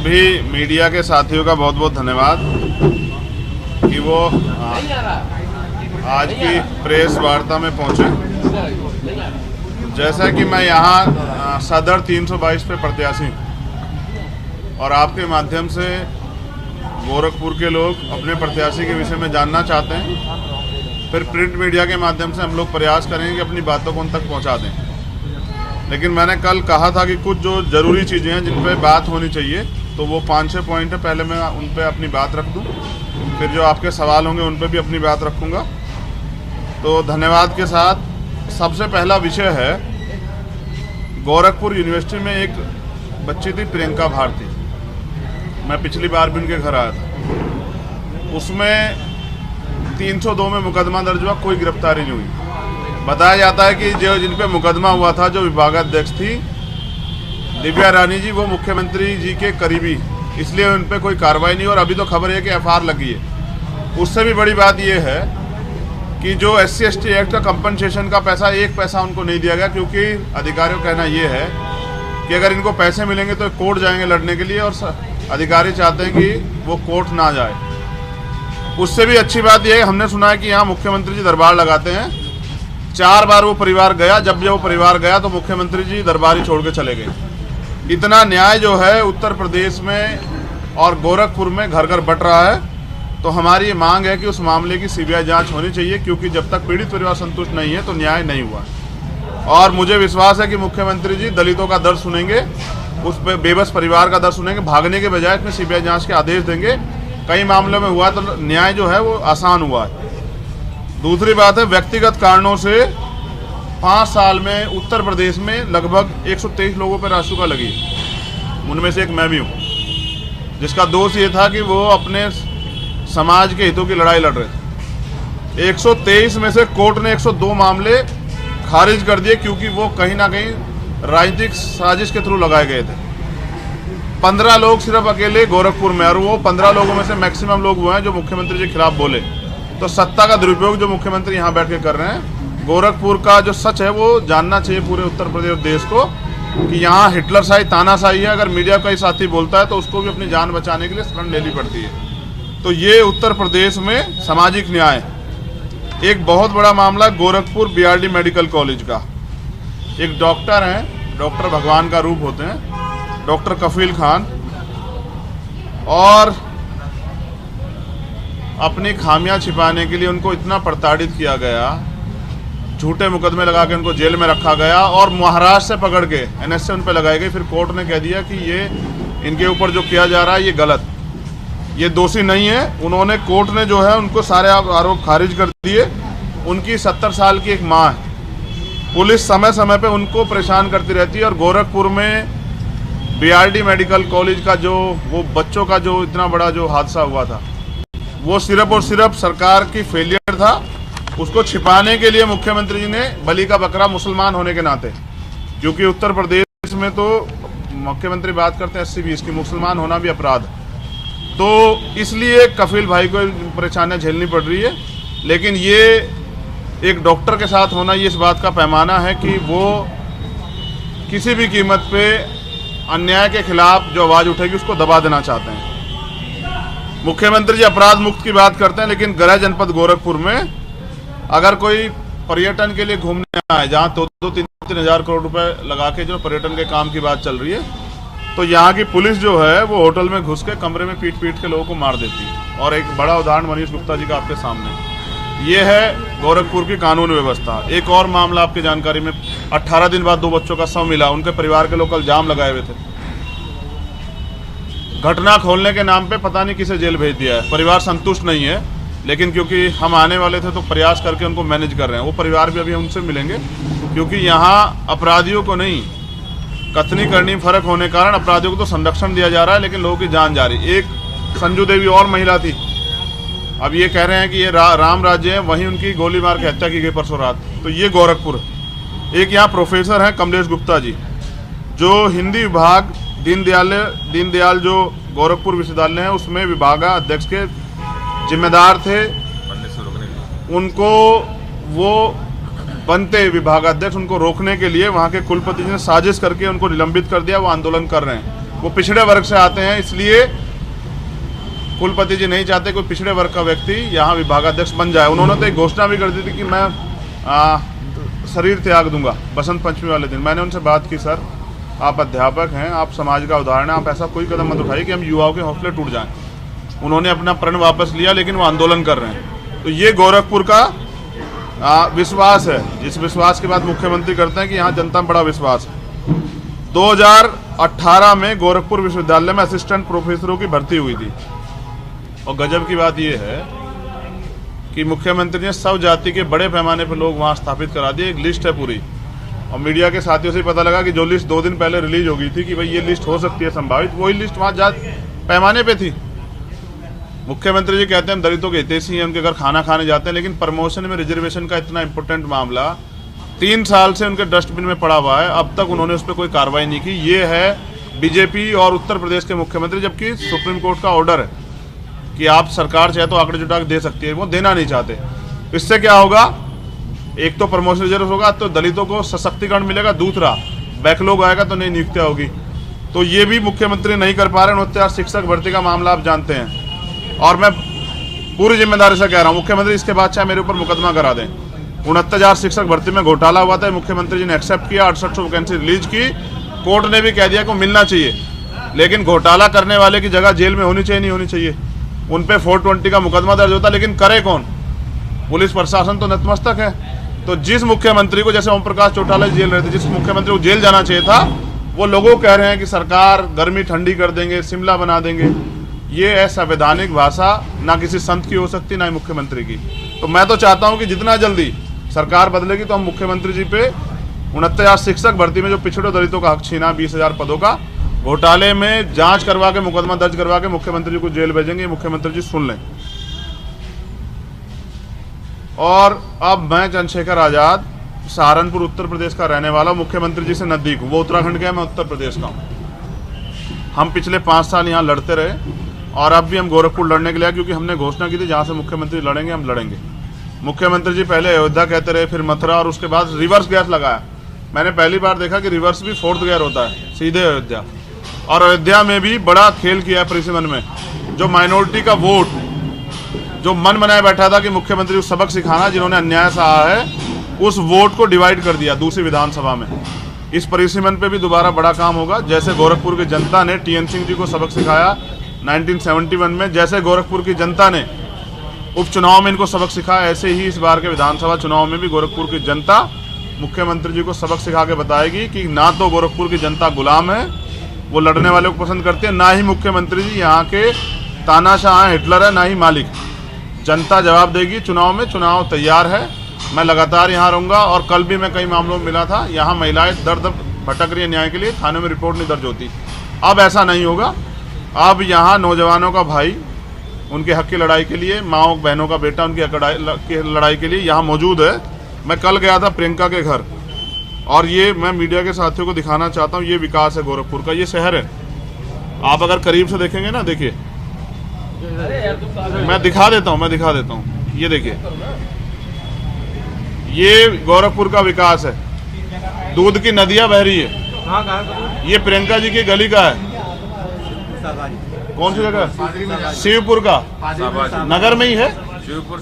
सभी मीडिया के साथियों का बहुत बहुत धन्यवाद कि वो आज की प्रेस वार्ता में पहुंचे। जैसा कि मैं यहाँ सदर 322 पे प्रत्याशी और आपके माध्यम से गोरखपुर के लोग अपने प्रत्याशी के विषय में जानना चाहते हैं, फिर प्रिंट मीडिया के माध्यम से हम लोग प्रयास करेंगे कि अपनी बातों को उन तक पहुँचा दें। लेकिन मैंने कल कहा था कि कुछ जो ज़रूरी चीज़ें हैं जिन पे बात होनी चाहिए, तो वो 5-6 पॉइंट है, पहले मैं उन पे अपनी बात रख दूं, फिर जो आपके सवाल होंगे उन पे भी अपनी बात रखूंगा। तो धन्यवाद के साथ सबसे पहला विषय है, गोरखपुर यूनिवर्सिटी में एक बच्ची थी प्रियंका भारती, मैं पिछली बार भी उनके घर आया था। उसमें 302 में मुकदमा दर्ज हुआ, कोई गिरफ्तारी नहीं हुई। बताया जाता है कि जो जिन पे मुकदमा हुआ था, जो विभागाध्यक्ष थी दिव्या रानी जी, वो मुख्यमंत्री जी के करीबी, इसलिए उन पे कोई कार्रवाई नहीं। और अभी तो खबर है कि एफआईआर लगी है। उससे भी बड़ी बात ये है कि जो SC/ST एक्ट का कंपनसेशन का पैसा, 1 पैसा उनको नहीं दिया गया, क्योंकि अधिकारियों का कहना ये है कि अगर इनको पैसे मिलेंगे तो कोर्ट जाएंगे लड़ने के लिए, और अधिकारी चाहते हैं कि वो कोर्ट ना जाए। उससे भी अच्छी बात यह है, हमने सुना है कि यहाँ मुख्यमंत्री जी दरबार लगाते हैं। 4 बार वो परिवार गया, जब वो परिवार गया तो मुख्यमंत्री जी दरबार ही छोड़ के चले गए। इतना न्याय जो है उत्तर प्रदेश में और गोरखपुर में घर घर बट रहा है। तो हमारी ये मांग है कि उस मामले की CBI जांच होनी चाहिए, क्योंकि जब तक पीड़ित परिवार संतुष्ट नहीं है तो न्याय नहीं हुआ। और मुझे विश्वास है कि मुख्यमंत्री जी दलितों का दर्द सुनेंगे, उस पर बेबस परिवार का दर्द सुनेंगे, भागने के बजाय इसमें CBI जांच के आदेश देंगे। कई मामलों में हुआ तो न्याय जो है वो आसान हुआ है। दूसरी बात है, व्यक्तिगत कारणों से 5 साल में उत्तर प्रदेश में लगभग 123 लोगों पर रासुका लगी, उनमें से एक मैं भी हूँ, जिसका दोष ये था कि वो अपने समाज के हितों की लड़ाई लड़ रहे थे। 123 में से कोर्ट ने 102 मामले खारिज कर दिए, क्योंकि वो कहीं ना कहीं राजनीतिक साजिश के थ्रू लगाए गए थे। 15 लोग सिर्फ अकेले गोरखपुर में, और वो 15 लोगों में से मैक्सिमम लोग वो हैं जो मुख्यमंत्री जी के खिलाफ बोले। तो सत्ता का दुरुपयोग जो मुख्यमंत्री यहाँ बैठ के कर रहे हैं, गोरखपुर का जो सच है वो जानना चाहिए पूरे उत्तर प्रदेश देश को, कि यहाँ हिटलरशाही तानाशाही है। अगर मीडिया का ही साथी बोलता है तो उसको भी अपनी जान बचाने के लिए शरण लेनी पड़ती है। तो ये उत्तर प्रदेश में सामाजिक न्याय। एक बहुत बड़ा मामला गोरखपुर BRD मेडिकल कॉलेज का, एक डॉक्टर हैं, डॉक्टर भगवान का रूप होते हैं, डॉक्टर कफील खान, और अपनी खामियां छिपाने के लिए उनको इतना प्रताड़ित किया गया, झूठे मुकदमे लगा के उनको जेल में रखा गया, और महाराष्ट्र से पकड़ के NSA उन पर लगाई गई। फिर कोर्ट ने कह दिया कि ये इनके ऊपर जो किया जा रहा है ये गलत, ये दोषी नहीं है। उन्होंने, कोर्ट ने जो है उनको सारे आरोप खारिज कर दिए। उनकी 70 साल की एक माँ है, पुलिस समय समय पे उनको परेशान करती रहती है। और गोरखपुर में BRD मेडिकल कॉलेज का जो वो बच्चों का जो इतना बड़ा जो हादसा हुआ था, वो सिर्फ और सिर्फ सरकार की फेलियर था। उसको छिपाने के लिए मुख्यमंत्री जी ने बलि का बकरा मुसलमान होने के नाते, क्योंकि उत्तर प्रदेश में तो मुख्यमंत्री बात करते हैं 80-20 की, मुसलमान होना भी अपराध है। तो इसलिए कफील भाई को परेशानियां झेलनी पड़ रही है। लेकिन ये एक डॉक्टर के साथ होना, ये इस बात का पैमाना है कि वो किसी भी कीमत पे अन्याय के खिलाफ जो आवाज़ उठेगी उसको दबा देना चाहते हैं। मुख्यमंत्री जी अपराध मुक्त की बात करते हैं, लेकिन गृह जनपद गोरखपुर में अगर कोई पर्यटन के लिए घूमने आए, जहाँ 2-3 हज़ार करोड़ रुपए लगा के जो पर्यटन के काम की बात चल रही है, तो यहाँ की पुलिस जो है वो होटल में घुस के कमरे में पीट के लोगों को मार देती है। और एक बड़ा उदाहरण मनीष गुप्ता जी का आपके सामने, ये है गोरखपुर की कानून व्यवस्था। एक और मामला आपकी जानकारी में, 18 दिन बाद 2 बच्चों का शव मिला, उनके परिवार के लोग कल जाम लगाए हुए थे। घटना खोलने के नाम पे पता नहीं किसे जेल भेज दिया है। परिवार संतुष्ट नहीं है, लेकिन क्योंकि हम आने वाले थे तो प्रयास करके उनको मैनेज कर रहे हैं। वो परिवार भी अभी उनसे मिलेंगे, क्योंकि यहाँ अपराधियों को नहीं, कथनी करनी फर्क होने के कारण अपराधियों को तो संरक्षण दिया जा रहा है, लेकिन लोगों की जान जा रही। एक संजू देवी और महिला थी, अब ये कह रहे हैं कि ये राम राज्य है, वहीं उनकी गोली मार के हत्या की गई परसों रात। तो ये गोरखपुर। एक यहाँ प्रोफेसर हैं कमलेश गुप्ता जी, जो हिंदी विभाग दीनदयाल जो गोरखपुर विश्वविद्यालय है उसमें विभागाध्यक्ष के जिम्मेदार थे। उनको वो बनते विभागाध्यक्ष, उनको रोकने के लिए वहाँ के कुलपति ने साजिश करके उनको निलंबित कर दिया। वो आंदोलन कर रहे हैं। वो पिछड़े वर्ग से आते हैं, इसलिए कुलपति जी नहीं चाहते कोई पिछड़े वर्ग का व्यक्ति यहाँ विभागाध्यक्ष बन जाए। उन्होंने तो एक घोषणा भी कर दी थी कि मैं शरीर त्याग दूंगा बसंत पंचमी वाले दिन। मैंने उनसे बात की, सर आप अध्यापक हैं, आप समाज का उदाहरण हैं, आप ऐसा कोई कदम मत उठाइए कि हम युवाओं के हौसले टूट जाएं। उन्होंने अपना प्रण वापस लिया, लेकिन वो आंदोलन कर रहे हैं। तो ये गोरखपुर का विश्वास है, जिस विश्वास के बाद मुख्यमंत्री करते हैं कि यहाँ जनता में बड़ा विश्वास है। 2018 में गोरखपुर विश्वविद्यालय में असिस्टेंट प्रोफेसरों की भर्ती हुई थी, और गजब की बात यह है कि मुख्यमंत्री ने सब जाति के बड़े पैमाने पर लोग वहां स्थापित करा दिए। एक लिस्ट है पूरी, और मीडिया के साथियों से पता लगा कि जो लिस्ट 2 दिन पहले रिलीज हो गई थी कि भाई ये लिस्ट हो सकती है संभावित, वही लिस्ट वहां जाति पैमाने पे थी। मुख्यमंत्री जी कहते हैं दलितों के हितैषी हैं, उनके घर खाना खाने जाते हैं, लेकिन प्रमोशन में रिजर्वेशन का इतना इंपॉर्टेंट मामला 3 साल से उनके डस्टबिन में पड़ा हुआ है, अब तक उन्होंने उस पर कोई कार्रवाई नहीं की। ये है बीजेपी और उत्तर प्रदेश के मुख्यमंत्री, जबकि सुप्रीम कोर्ट का ऑर्डर है कि आप सरकार चाहे तो आंकड़े जुटा के दे सकती है, वो देना नहीं चाहते। इससे क्या होगा, एक तो प्रमोशन रिजर्व होगा तो दलितों को सशक्तिकरण मिलेगा, दूसरा बैकलॉग आएगा तो नई नियुक्तियां होगी। तो ये भी मुख्यमंत्री नहीं कर पा रहे। 69 शिक्षक भर्ती का मामला आप जानते हैं, और मैं पूरी जिम्मेदारी से कह रहा हूँ मुख्यमंत्री इसके बाद चाहे मेरे ऊपर मुकदमा करा दें। 69,000 शिक्षक भर्ती में घोटाला हुआ था, मुख्यमंत्री जी ने एक्सेप्ट किया, 6800 वैकेंसी रिलीज की, कोर्ट ने भी कह दिया कि मिलना चाहिए, लेकिन घोटाला करने वाले की जगह जेल में होनी चाहिए, नहीं होनी चाहिए। उन पे 420 का मुकदमा दर्ज होता, लेकिन करे कौन? पुलिस प्रशासन तो नतमस्तक है। तो जिस मुख्यमंत्री को, जैसे ओम प्रकाश चौटाला जेल रहे थे, जिस मुख्यमंत्री को जेल जाना चाहिए था, वो लोगों कह रहे हैं कि सरकार गर्मी ठंडी कर देंगे, शिमला बना देंगे। ये असंवैधानिक भाषा ना किसी संत की हो सकती, ना ही मुख्यमंत्री की। तो मैं तो चाहता हूं कि जितना जल्दी सरकार बदलेगी तो हम मुख्यमंत्री जी पे 69,000 शिक्षक भर्ती में जो पिछड़े दलितों का हक छीना, 20,000 पदों का घोटाले में जांच करवा के, मुकदमा दर्ज करवा के मुख्यमंत्री जी को जेल भेजेंगे। मुख्यमंत्री जी सुन लें। और अब मैं चंद्रशेखर आजाद, सहारनपुर उत्तर प्रदेश का रहने वाला, मुख्यमंत्री जी से नजदीक हूँ। वो उत्तराखंड का है, मैं उत्तर प्रदेश का हूँ। हम पिछले 5 साल यहाँ लड़ते रहे, और अब भी हम गोरखपुर लड़ने के लिए, क्योंकि हमने घोषणा की थी जहाँ से मुख्यमंत्री लड़ेंगे हम लड़ेंगे। मुख्यमंत्री जी पहले अयोध्या कहते रहे, फिर मथुरा, और उसके बाद रिवर्स गियर लगाया। मैंने पहली बार देखा कि रिवर्स भी 4th गियर होता है, सीधे अयोध्या। और अयोध्या में भी बड़ा खेल किया है परिसीमन में। जो माइनॉरिटी का वोट, जो मन बनाए बैठा था कि मुख्यमंत्री को सबक सिखाना, जिन्होंने अन्याय सहा है, उस वोट को डिवाइड कर दिया दूसरी विधानसभा में। इस परिसीमन पे भी दोबारा बड़ा काम होगा। जैसे गोरखपुर की जनता ने TN सिंह जी को सबक सिखाया 1971 में, जैसे गोरखपुर की जनता ने उपचुनाव में इनको सबक सिखाया, ऐसे ही इस बार के विधानसभा चुनाव में भी गोरखपुर की जनता मुख्यमंत्री जी को सबक सिखा के बताएगी कि ना तो गोरखपुर की जनता गुलाम है, वो लड़ने वाले को पसंद करते हैं, ना ही मुख्यमंत्री जी यहाँ के तानाशाह हैं, हिटलर है, ना ही मालिक। जनता जवाब देगी चुनाव में। चुनाव तैयार है, मैं लगातार यहाँ रहूँगा। और कल भी मैं कई मामलों में मिला था, यहाँ महिलाएं दर दर भटक रही है न्याय के लिए, थाने में रिपोर्ट नहीं दर्ज होती। अब ऐसा नहीं होगा। अब यहाँ नौजवानों का भाई उनके हक की लड़ाई के लिए, माँओं बहनों का बेटा उनकी लड़ाई के लिए यहाँ मौजूद है। मैं कल गया था प्रियंका के घर, और ये मैं मीडिया के साथियों को दिखाना चाहता हूँ, ये विकास है गोरखपुर का, ये शहर है। आप अगर करीब से देखेंगे ना, देखिए, मैं दिखा देता हूँ, ये देखिए, ये गोरखपुर का विकास है। दूध की नदियां बह रही है। ये प्रियंका जी की गली का है। कौन सी जगह? शिवपुर का, नगर में ही है। शिवपुर